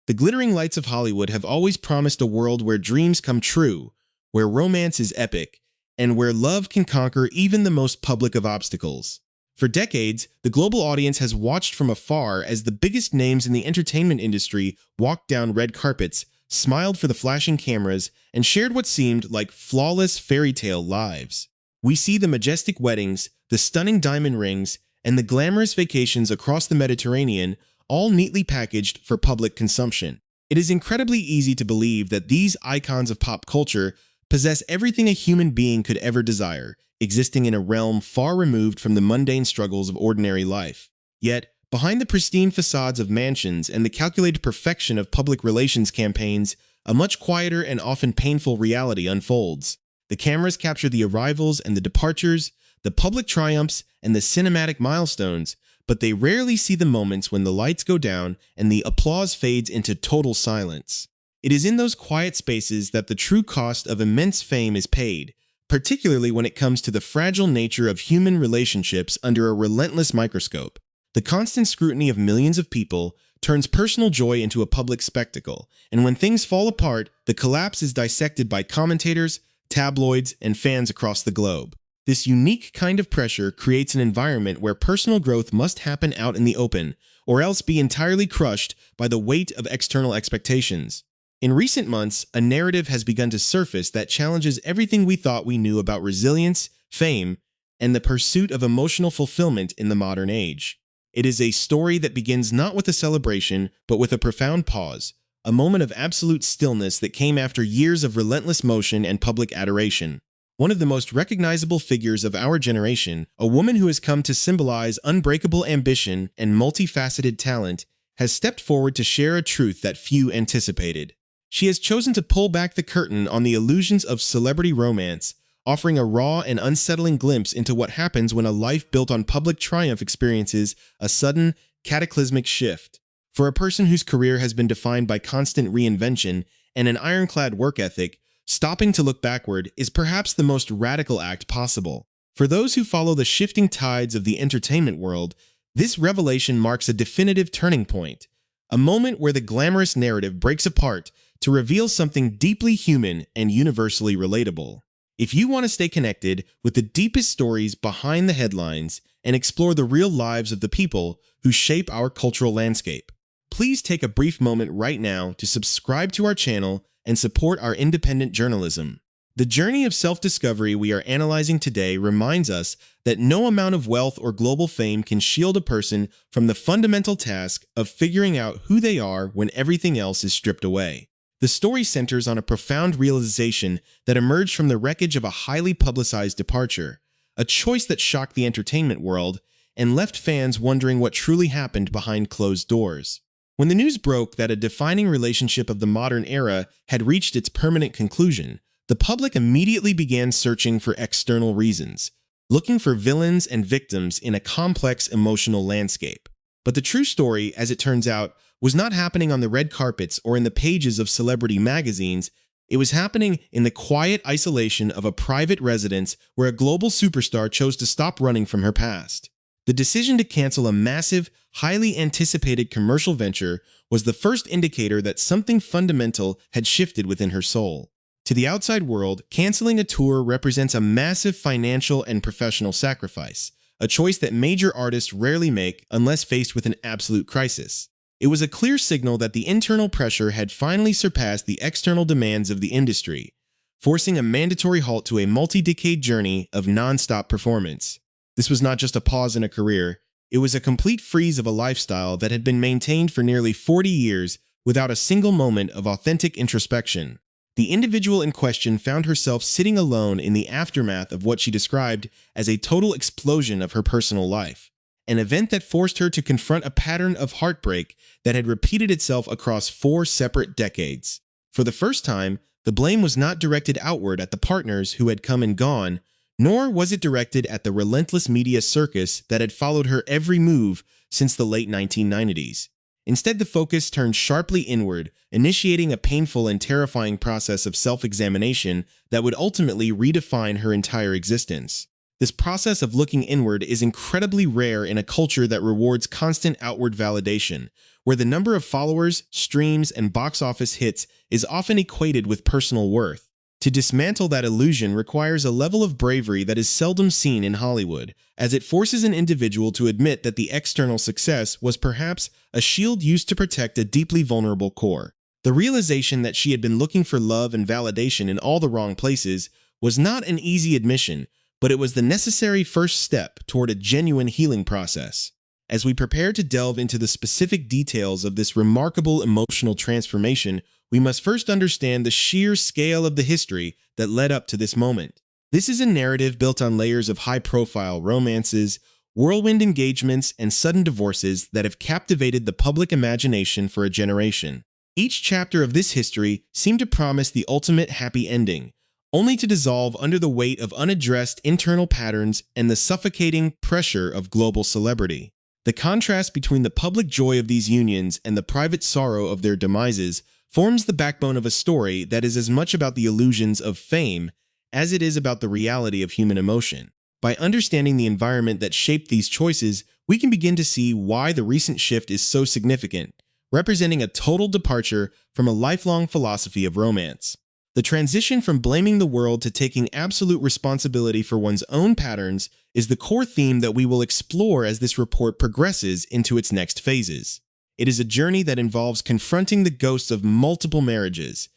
The glittering lights of Hollywood have always promised a world where dreams come true, where romance is epic, and where love can conquer even the most public of obstacles. For decades, the global audience has watched from afar as the biggest names in the entertainment industry walked down red carpets, smiled for the flashing cameras, and shared what seemed like flawless fairy tale lives. We see the majestic weddings, the stunning diamond rings, and the glamorous vacations across the Mediterranean, all neatly packaged for public consumption. It is incredibly easy to believe that these icons of pop culture possess everything a human being could ever desire, existing in a realm far removed from the mundane struggles of ordinary life. Yet, behind the pristine facades of mansions and the calculated perfection of public relations campaigns, a much quieter and often painful reality unfolds. The cameras capture the arrivals and the departures, the public triumphs and the cinematic milestones, but they rarely see the moments when the lights go down and the applause fades into total silence. It is in those quiet spaces that the true cost of immense fame is paid, particularly when it comes to the fragile nature of human relationships under a relentless microscope. The constant scrutiny of millions of people turns personal joy into a public spectacle, and when things fall apart, the collapse is dissected by commentators, tabloids, and fans across the globe. This unique kind of pressure creates an environment where personal growth must happen out in the open, or else be entirely crushed by the weight of external expectations. In recent months, a narrative has begun to surface that challenges everything we thought we knew about resilience, fame, and the pursuit of emotional fulfillment in the modern age. It is a story that begins not with a celebration, but with a profound pause, a moment of absolute stillness that came after years of relentless motion and public adoration. One of the most recognizable figures of our generation, a woman who has come to symbolize unbreakable ambition and multifaceted talent, has stepped forward to share a truth that few anticipated. She has chosen to pull back the curtain on the illusions of celebrity romance, offering a raw and unsettling glimpse into what happens when a life built on public triumph experiences a sudden, cataclysmic shift. For a person whose career has been defined by constant reinvention and an ironclad work ethic, stopping to look backward is perhaps the most radical act possible. For those who follow the shifting tides of the entertainment world, this revelation marks a definitive turning point, a moment where the glamorous narrative breaks apart to reveal something deeply human and universally relatable. If you want to stay connected with the deepest stories behind the headlines and explore the real lives of the people who shape our cultural landscape, please take a brief moment right now to subscribe to our channel and support our independent journalism. The journey of self-discovery we are analyzing today reminds us that no amount of wealth or global fame can shield a person from the fundamental task of figuring out who they are when everything else is stripped away. The story centers on a profound realization that emerged from the wreckage of a highly publicized departure, a choice that shocked the entertainment world and left fans wondering what truly happened behind closed doors. When the news broke that a defining relationship of the modern era had reached its permanent conclusion, the public immediately began searching for external reasons, looking for villains and victims in a complex emotional landscape. But the true story, as it turns out, was not happening on the red carpets or in the pages of celebrity magazines. It was happening in the quiet isolation of a private residence where a global superstar chose to stop running from her past. The decision to cancel a massive, highly anticipated commercial venture was the first indicator that something fundamental had shifted within her soul. To the outside world, canceling a tour represents a massive financial and professional sacrifice, a choice that major artists rarely make unless faced with an absolute crisis. It was a clear signal that the internal pressure had finally surpassed the external demands of the industry, forcing a mandatory halt to a multi-decade journey of non-stop performance. This was not just a pause in a career, it was a complete freeze of a lifestyle that had been maintained for nearly 40 years without a single moment of authentic introspection. The individual in question found herself sitting alone in the aftermath of what she described as a total explosion of her personal life, an event that forced her to confront a pattern of heartbreak that had repeated itself across 4 separate decades. For the first time, the blame was not directed outward at the partners who had come and gone, nor was it directed at the relentless media circus that had followed her every move since the late 1990s. Instead, the focus turned sharply inward, initiating a painful and terrifying process of self-examination that would ultimately redefine her entire existence. This process of looking inward is incredibly rare in a culture that rewards constant outward validation, where the number of followers, streams, and box office hits is often equated with personal worth. To dismantle that illusion requires a level of bravery that is seldom seen in Hollywood, as it forces an individual to admit that the external success was perhaps a shield used to protect a deeply vulnerable core. The realization that she had been looking for love and validation in all the wrong places was not an easy admission, but it was the necessary first step toward a genuine healing process. As we prepare to delve into the specific details of this remarkable emotional transformation, we must first understand the sheer scale of the history that led up to this moment. This is a narrative built on layers of high-profile romances, whirlwind engagements, and sudden divorces that have captivated the public imagination for a generation. Each chapter of this history seemed to promise the ultimate happy ending, only to dissolve under the weight of unaddressed internal patterns and the suffocating pressure of global celebrity. The contrast between the public joy of these unions and the private sorrow of their demises forms the backbone of a story that is as much about the illusions of fame as it is about the reality of human emotion. By understanding the environment that shaped these choices, we can begin to see why the recent shift is so significant, representing a total departure from a lifelong philosophy of romance. The transition from blaming the world to taking absolute responsibility for one's own patterns is the core theme that we will explore as this report progresses into its next phases. It is a journey that involves confronting the ghosts of multiple marriages,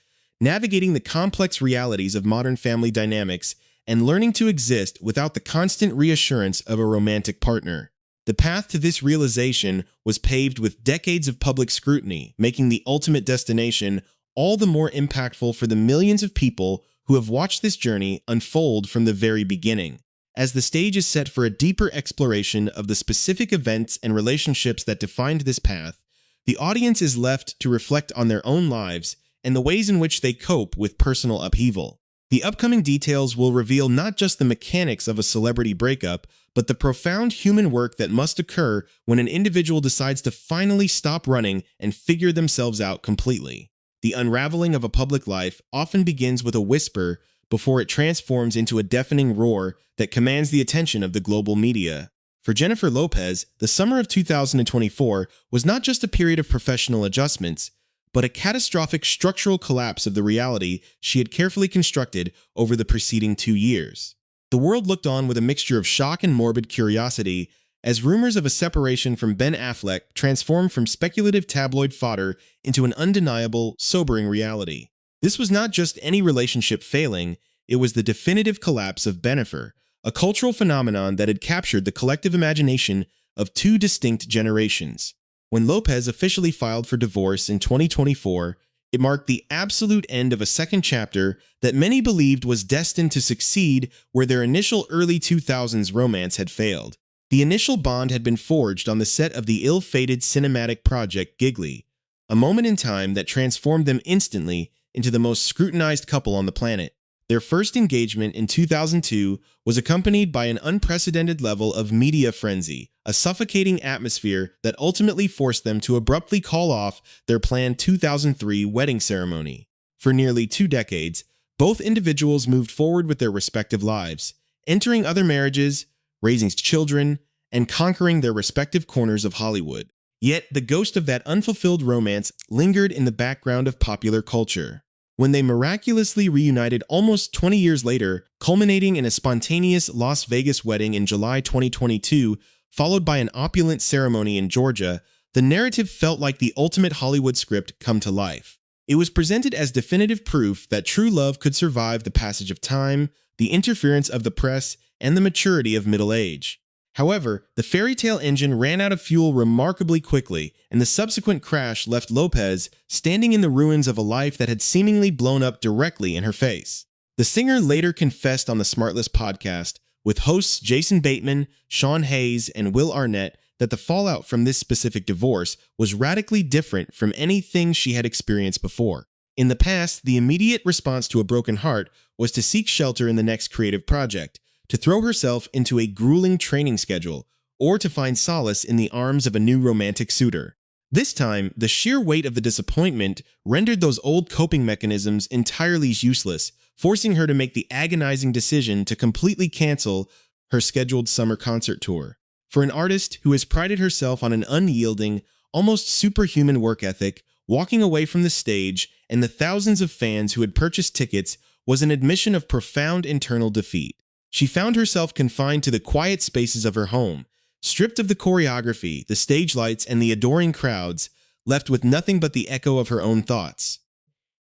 navigating the complex realities of modern family dynamics, and learning to exist without the constant reassurance of a romantic partner. The path to this realization was paved with decades of public scrutiny, making the ultimate destination all the more impactful for the millions of people who have watched this journey unfold from the very beginning. As the stage is set for a deeper exploration of the specific events and relationships that defined this path, the audience is left to reflect on their own lives and the ways in which they cope with personal upheaval. The upcoming details will reveal not just the mechanics of a celebrity breakup, but the profound human work that must occur when an individual decides to finally stop running and figure themselves out completely. The unraveling of a public life often begins with a whisper before it transforms into a deafening roar that commands the attention of the global media. For Jennifer Lopez, the summer of 2024 was not just a period of professional adjustments, but a catastrophic structural collapse of the reality she had carefully constructed over the preceding 2 years. The world looked on with a mixture of shock and morbid curiosity as rumors of a separation from Ben Affleck transformed from speculative tabloid fodder into an undeniable, sobering reality. This was not just any relationship failing, it was the definitive collapse of Bennifer, a cultural phenomenon that had captured the collective imagination of 2 distinct generations. When Lopez officially filed for divorce in 2024, it marked the absolute end of a second chapter that many believed was destined to succeed where their initial early 2000s romance had failed. The initial bond had been forged on the set of the ill-fated cinematic project Giggly, a moment in time that transformed them instantly into the most scrutinized couple on the planet. Their first engagement in 2002 was accompanied by an unprecedented level of media frenzy, a suffocating atmosphere that ultimately forced them to abruptly call off their planned 2003 wedding ceremony. For nearly 2 decades, both individuals moved forward with their respective lives, entering other marriages, raising children, and conquering their respective corners of Hollywood. Yet the ghost of that unfulfilled romance lingered in the background of popular culture. When they miraculously reunited almost 20 years later, culminating in a spontaneous Las Vegas wedding in July 2022, followed by an opulent ceremony in Georgia, the narrative felt like the ultimate Hollywood script come to life. It was presented as definitive proof that true love could survive the passage of time, the interference of the press, and the maturity of middle age. However, the fairy tale engine ran out of fuel remarkably quickly, and the subsequent crash left Lopez standing in the ruins of a life that had seemingly blown up directly in her face. The singer later confessed on the Smartless podcast, with hosts Jason Bateman, Sean Hayes, and Will Arnett, that the fallout from this specific divorce was radically different from anything she had experienced before. In the past, the immediate response to a broken heart was to seek shelter in the next creative project, to throw herself into a grueling training schedule, or to find solace in the arms of a new romantic suitor. This time, the sheer weight of the disappointment rendered those old coping mechanisms entirely useless, forcing her to make the agonizing decision to completely cancel her scheduled summer concert tour. For an artist who has prided herself on an unyielding, almost superhuman work ethic, walking away from the stage, and the thousands of fans who had purchased tickets was an admission of profound internal defeat. She found herself confined to the quiet spaces of her home, stripped of the choreography, the stage lights, and the adoring crowds, left with nothing but the echo of her own thoughts.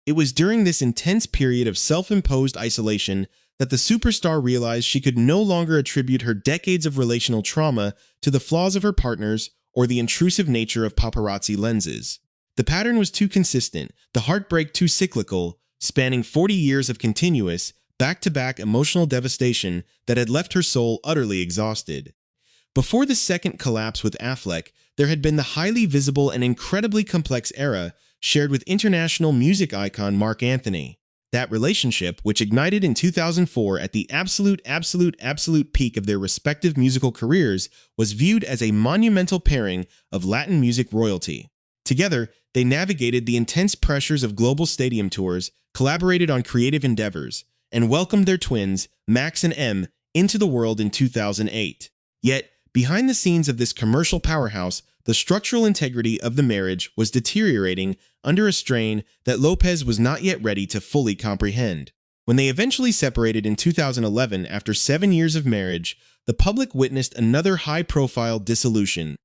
It was during this intense period of self-imposed isolation that the superstar realized she could no longer attribute her decades of relational trauma to the flaws of her partners or the intrusive nature of paparazzi lenses. The pattern was too consistent, the heartbreak too cyclical, spanning 40 years of continuous, back-to-back emotional devastation that had left her soul utterly exhausted. Before the second collapse with Affleck, there had been the highly visible and incredibly complex era shared with international music icon Marc Anthony. That relationship, which ignited in 2004 at the absolute peak of their respective musical careers, was viewed as a monumental pairing of Latin music royalty. Together, they navigated the intense pressures of global stadium tours, collaborated on creative endeavors, and welcomed their twins, Max and M, into the world in 2008. Yet, behind the scenes of this commercial powerhouse, the structural integrity of the marriage was deteriorating under a strain that Lopez was not yet ready to fully comprehend. When they eventually separated in 2011 after 7 years of marriage, the public witnessed another high-profile dissolution.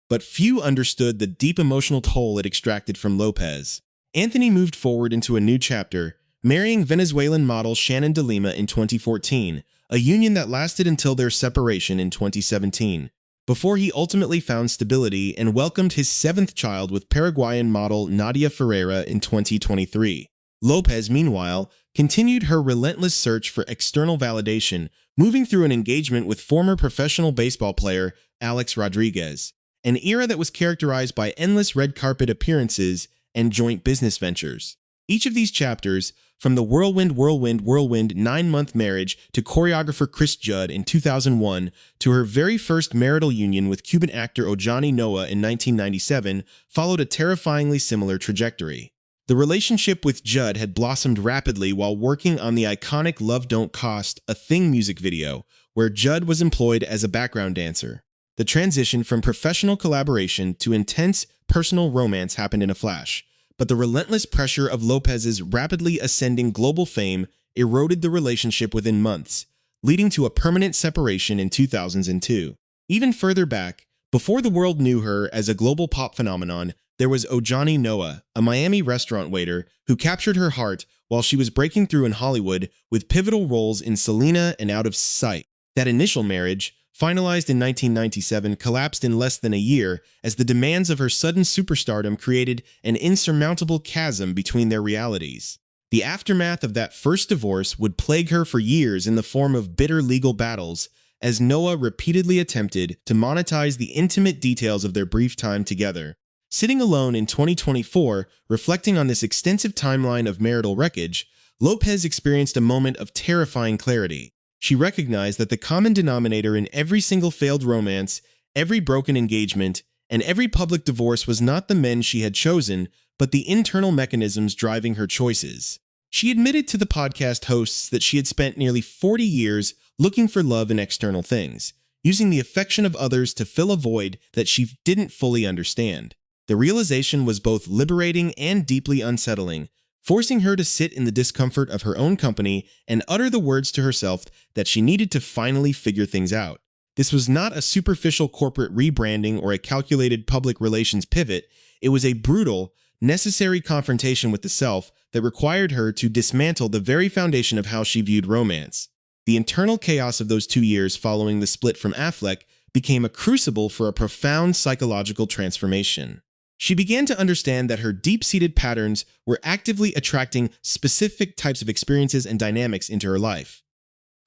But few understood the deep emotional toll it extracted from Lopez. Anthony moved forward into a new chapter, marrying Venezuelan model Shannon de Lima in 2014, a union that lasted until their separation in 2017, before he ultimately found stability and welcomed his 7th child with Paraguayan model Nadia Ferreira in 2023. Lopez, meanwhile, continued her relentless search for external validation, moving through an engagement with former professional baseball player Alex Rodriguez, an era that was characterized by endless red carpet appearances and joint business ventures. Each of these chapters, from the whirlwind 9-month marriage to choreographer Cris Judd in 2001 to her very first marital union with Cuban actor Ojani Noa in 1997, followed a terrifyingly similar trajectory. The relationship with Judd had blossomed rapidly while working on the iconic Love Don't Cost a Thing music video, where Judd was employed as a background dancer. The transition from professional collaboration to intense personal romance happened in a flash. But the relentless pressure of Lopez's rapidly ascending global fame eroded the relationship within months, leading to a permanent separation in 2002. Even further back, before the world knew her as a global pop phenomenon, there was Ojani Noa, a Miami restaurant waiter who captured her heart while she was breaking through in Hollywood with pivotal roles in Selena and Out of Sight. That initial marriage, finalized in 1997, collapsed in less than a year as the demands of her sudden superstardom created an insurmountable chasm between their realities. The aftermath of that first divorce would plague her for years in the form of bitter legal battles, as Noah repeatedly attempted to monetize the intimate details of their brief time together. Sitting alone in 2024, reflecting on this extensive timeline of marital wreckage, Lopez experienced a moment of terrifying clarity. She recognized that the common denominator in every single failed romance, every broken engagement, and every public divorce was not the men she had chosen, but the internal mechanisms driving her choices. She admitted to the podcast hosts that she had spent nearly 40 years looking for love in external things, using the affection of others to fill a void that she didn't fully understand. The realization was both liberating and deeply unsettling, forcing her to sit in the discomfort of her own company and utter the words to herself that she needed to finally figure things out. This was not a superficial corporate rebranding or a calculated public relations pivot. It was a brutal, necessary confrontation with the self that required her to dismantle the very foundation of how she viewed romance. The internal chaos of those 2 years following the split from Affleck became a crucible for a profound psychological transformation. She began to understand that her deep-seated patterns were actively attracting specific types of experiences and dynamics into her life,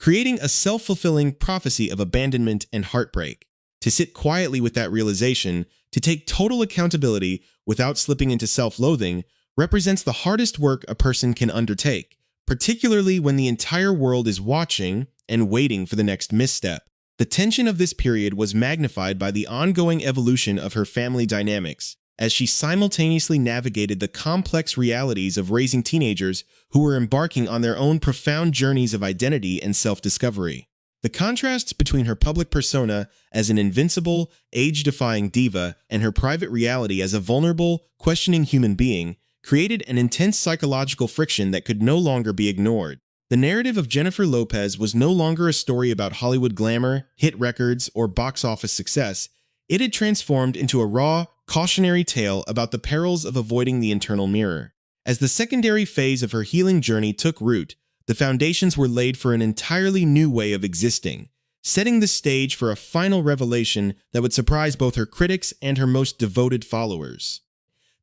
creating a self-fulfilling prophecy of abandonment and heartbreak. To sit quietly with that realization, to take total accountability without slipping into self-loathing, represents the hardest work a person can undertake, particularly when the entire world is watching and waiting for the next misstep. The tension of this period was magnified by the ongoing evolution of her family dynamics, as she simultaneously navigated the complex realities of raising teenagers who were embarking on their own profound journeys of identity and self-discovery. The contrasts between her public persona as an invincible, age-defying diva and her private reality as a vulnerable, questioning human being created an intense psychological friction that could no longer be ignored. The narrative of Jennifer Lopez was no longer a story about Hollywood glamour, hit records, or box office success. It had transformed into a raw, cautionary tale about the perils of avoiding the internal mirror. As the secondary phase of her healing journey took root, the foundations were laid for an entirely new way of existing, setting the stage for a final revelation that would surprise both her critics and her most devoted followers.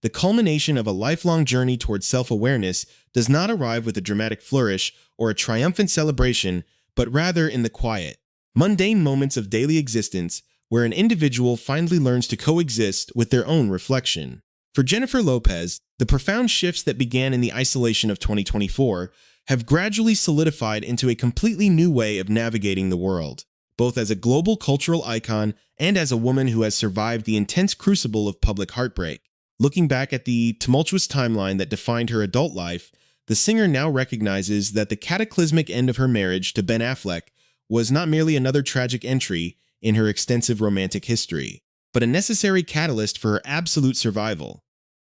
The culmination of a lifelong journey towards self-awareness does not arrive with a dramatic flourish or a triumphant celebration, but rather in the quiet, mundane moments of daily existence where an individual finally learns to coexist with their own reflection. For Jennifer Lopez, the profound shifts that began in the isolation of 2024 have gradually solidified into a completely new way of navigating the world, both as a global cultural icon and as a woman who has survived the intense crucible of public heartbreak. Looking back at the tumultuous timeline that defined her adult life, the singer now recognizes that the cataclysmic end of her marriage to Ben Affleck was not merely another tragic entry in her extensive romantic history, but a necessary catalyst for her absolute survival.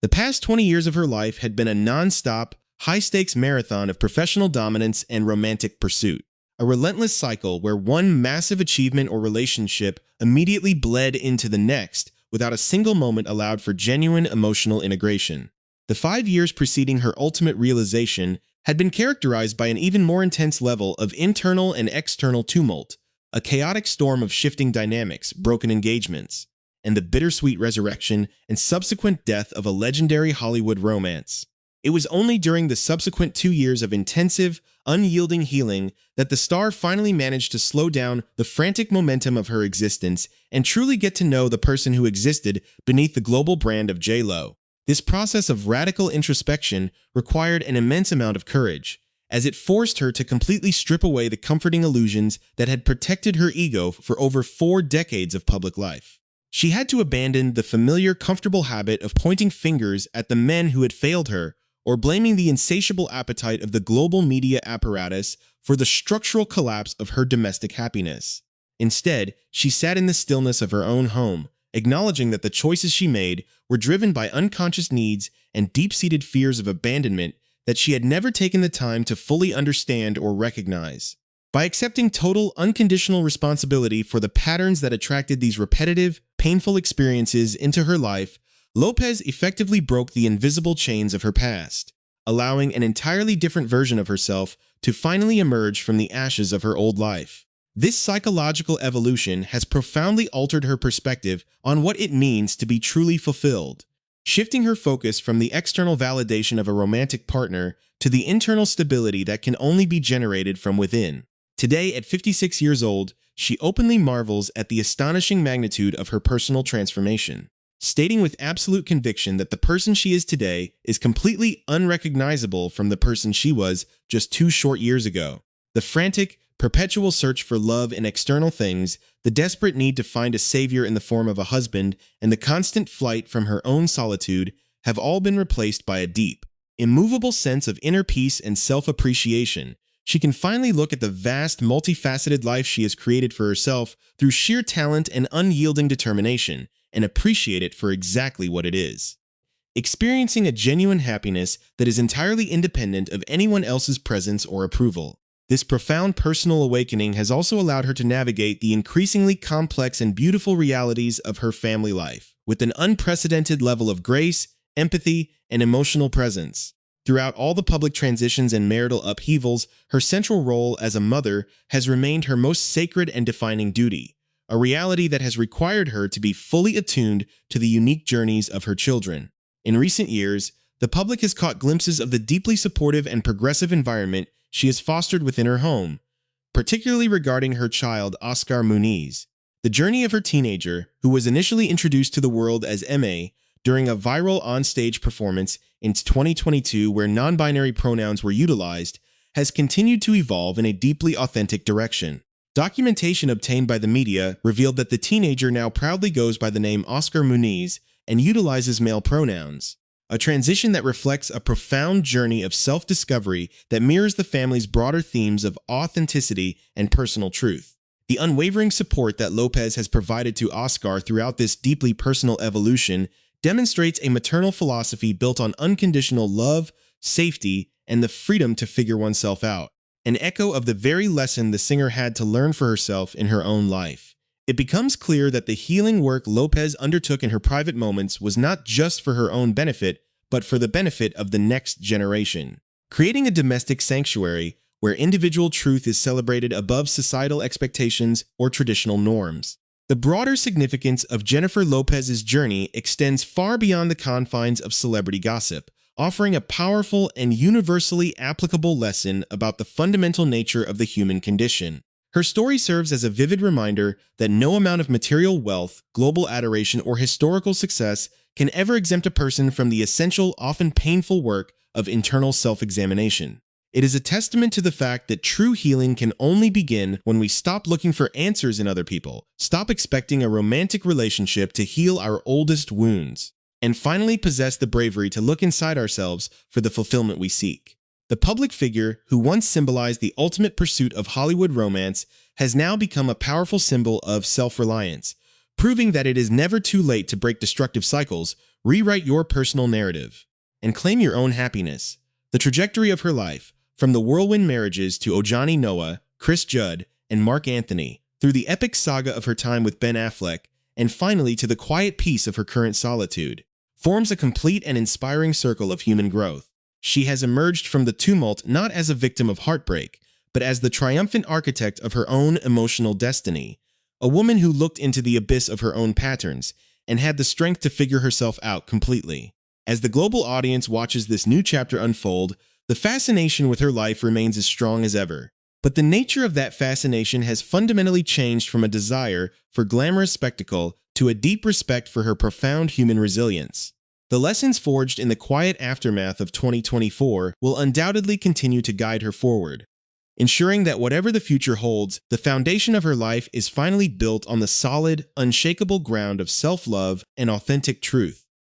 The past 20 years of her life had been a non-stop, high-stakes marathon of professional dominance and romantic pursuit, a relentless cycle where one massive achievement or relationship immediately bled into the next without a single moment allowed for genuine emotional integration. The 5 years preceding her ultimate realization had been characterized by an even more intense level of internal and external tumult, a chaotic storm of shifting dynamics, broken engagements, and the bittersweet resurrection and subsequent death of a legendary Hollywood romance. It was only during the subsequent 2 years of intensive, unyielding healing that the star finally managed to slow down the frantic momentum of her existence and truly get to know the person who existed beneath the global brand of J.Lo. This process of radical introspection required an immense amount of courage, as it forced her to completely strip away the comforting illusions that had protected her ego for over 4 decades of public life. She had to abandon the familiar, comfortable habit of pointing fingers at the men who had failed her, or blaming the insatiable appetite of the global media apparatus for the structural collapse of her domestic happiness. Instead, she sat in the stillness of her own home, acknowledging that the choices she made were driven by unconscious needs and deep-seated fears of abandonment that she had never taken the time to fully understand or recognize. By accepting total, unconditional responsibility for the patterns that attracted these repetitive, painful experiences into her life, Lopez effectively broke the invisible chains of her past, allowing an entirely different version of herself to finally emerge from the ashes of her old life. This psychological evolution has profoundly altered her perspective on what it means to be truly fulfilled, shifting her focus from the external validation of a romantic partner to the internal stability that can only be generated from within. Today, at 56 years old, she openly marvels at the astonishing magnitude of her personal transformation, stating with absolute conviction that the person she is today is completely unrecognizable from the person she was just 2 short years ago. The frantic, perpetual search for love in external things, the desperate need to find a savior in the form of a husband, and the constant flight from her own solitude have all been replaced by a deep, immovable sense of inner peace and self-appreciation. She can finally look at the vast, multifaceted life she has created for herself through sheer talent and unyielding determination, and appreciate it for exactly what it is. Experiencing a genuine happiness that is entirely independent of anyone else's presence or approval. This profound personal awakening has also allowed her to navigate the increasingly complex and beautiful realities of her family life, with an unprecedented level of grace, empathy, and emotional presence. Throughout all the public transitions and marital upheavals, her central role as a mother has remained her most sacred and defining duty, a reality that has required her to be fully attuned to the unique journeys of her children. In recent years, the public has caught glimpses of the deeply supportive and progressive environment she has fostered within her home, particularly regarding her child, Oscar Muniz. The journey of her teenager, who was initially introduced to the world as M.A. during a viral on-stage performance in 2022 where non-binary pronouns were utilized, has continued to evolve in a deeply authentic direction. Documentation obtained by the media revealed that the teenager now proudly goes by the name Oscar Muniz and utilizes male pronouns, a transition that reflects a profound journey of self-discovery that mirrors the family's broader themes of authenticity and personal truth. The unwavering support that Lopez has provided to Oscar throughout this deeply personal evolution demonstrates a maternal philosophy built on unconditional love, safety, and the freedom to figure oneself out, an echo of the very lesson the singer had to learn for herself in her own life. It becomes clear that the healing work Lopez undertook in her private moments was not just for her own benefit, but for the benefit of the next generation. Creating a domestic sanctuary where individual truth is celebrated above societal expectations or traditional norms. The broader significance of Jennifer Lopez's journey extends far beyond the confines of celebrity gossip, offering a powerful and universally applicable lesson about the fundamental nature of the human condition. Her story serves as a vivid reminder that no amount of material wealth, global adoration, or historical success can ever exempt a person from the essential, often painful work of internal self-examination. It is a testament to the fact that true healing can only begin when we stop looking for answers in other people, stop expecting a romantic relationship to heal our oldest wounds, and finally possess the bravery to look inside ourselves for the fulfillment we seek. The public figure, who once symbolized the ultimate pursuit of Hollywood romance, has now become a powerful symbol of self-reliance, proving that it is never too late to break destructive cycles, rewrite your personal narrative, and claim your own happiness. The trajectory of her life, from the whirlwind marriages to Ojani Noa, Cris Judd, and Marc Anthony, through the epic saga of her time with Ben Affleck, and finally to the quiet peace of her current solitude, forms a complete and inspiring circle of human growth. She has emerged from the tumult not as a victim of heartbreak, but as the triumphant architect of her own emotional destiny, a woman who looked into the abyss of her own patterns and had the strength to figure herself out completely. As the global audience watches this new chapter unfold, the fascination with her life remains as strong as ever. But the nature of that fascination has fundamentally changed from a desire for glamorous spectacle to a deep respect for her profound human resilience. The lessons forged in the quiet aftermath of 2024 will undoubtedly continue to guide her forward, ensuring that whatever the future holds, the foundation of her life is finally built on the solid, unshakable ground of self-love and authentic truth.